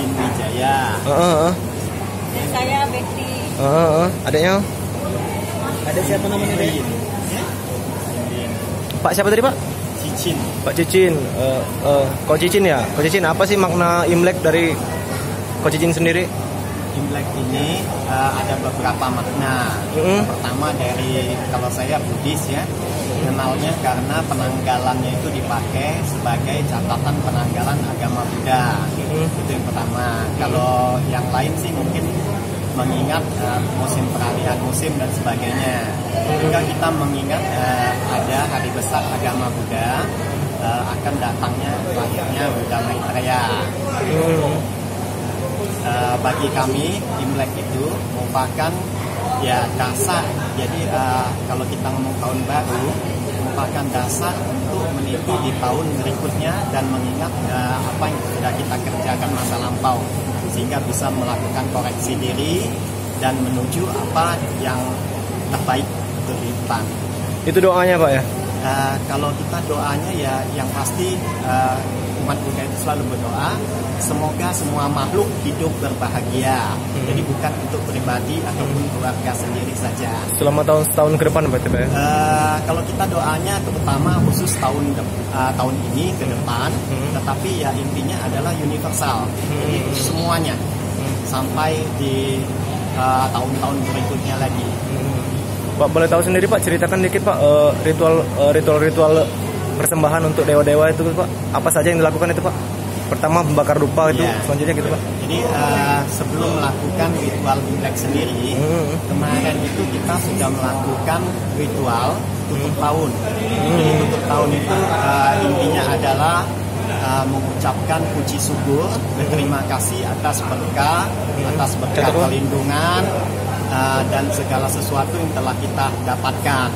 Cicin Wijaya. Dan saya Betty. Adanya? Ada siapa namanya deh? Pak siapa tadi Pak? Cicin. Pak Cicin. Ko Cicin ya? Ko Cicin, apa sih makna Imlek dari Ko Cicin sendiri? Imlek ini ada beberapa makna. Pertama dari, kalau saya Buddhis ya, kenalnya karena penanggalannya itu dipakai sebagai catatan penanggalan agama Buddha. Itu yang pertama. Kalau yang lain sih mungkin mengingat musim peralihan musim dan sebagainya. Juga kita mengingat ada hari besar agama Buddha, akan datangnya lahirnya Buddha Maitreya. Bagi kami Imlek itu merupakan ya dasar. Jadi kalau kita ngomong tahun baru, merupakan dasar untuk meniti di tahun berikutnya dan mengingat apa yang sudah kita kerjakan masa lampau, sehingga bisa melakukan koreksi diri dan menuju apa yang terbaik untuk di depan. Itu doanya Pak ya? Kalau kita doanya ya yang pasti umat Buddha itu selalu berdoa semoga semua makhluk hidup berbahagia. Jadi bukan untuk pribadi ataupun keluarga sendiri saja. Selama tahun ke depan Pak? Kalau kita doanya terutama khusus tahun ini ke depan, tetapi ya intinya adalah universal. Jadi semuanya sampai di tahun-tahun berikutnya lagi. Pak boleh tahu sendiri Pak, ceritakan dikit Pak ritual persembahan untuk dewa-dewa itu Pak, apa saja yang dilakukan itu Pak? Pertama membakar dupa itu, selanjutnya gitu Pak. Jadi sebelum melakukan ritual Imlek sendiri, kemarin itu kita sudah melakukan ritual tutup tahun. Jadi tutup tahun itu intinya adalah mengucapkan puji syukur, berterima kasih atas berkah perlindungan dan segala sesuatu yang telah kita dapatkan.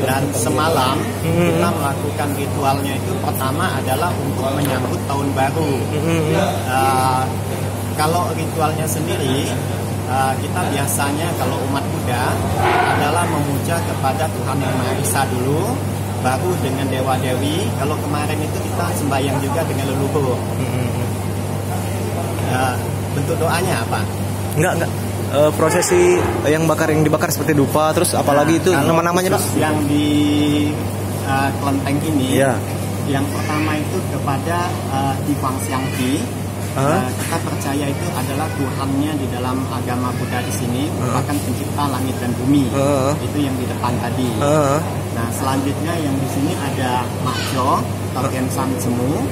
Dan semalam kita melakukan ritualnya itu pertama adalah untuk menyambut tahun baru. Kalau ritualnya sendiri, kita biasanya kalau umat Buddha adalah memuja kepada Tuhan Yang Maha Esa dulu, baru dengan dewa-dewi. Kalau kemarin itu kita sembahyang juga dengan leluhur. Bentuk doanya apa? Enggak. Prosesi yang dibakar seperti dupa, terus apalagi itu nama-namanya Pak? Yang di kelenteng ini, yang pertama itu kepada Divang Siangti. Kita percaya itu adalah Tuhannya di dalam agama Buddha di sini, merupakan pencipta langit dan bumi. Itu yang di depan tadi. Nah selanjutnya yang di sini ada Mahjo, Togen San Semu.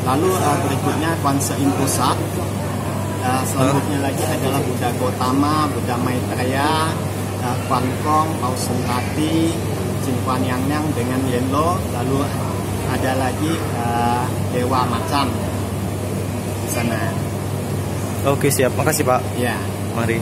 Lalu berikutnya Kwan Sein Pusat. Selanjutnya lagi adalah Buddha Gotama, Buddha Maitreya, Kwan Kong, Pausung Tati, Jin Kwan Yang Yang dengan Yenlo. Lalu ada lagi Dewa Macan di sana. Oke siap, makasih Pak. Ya. Mari.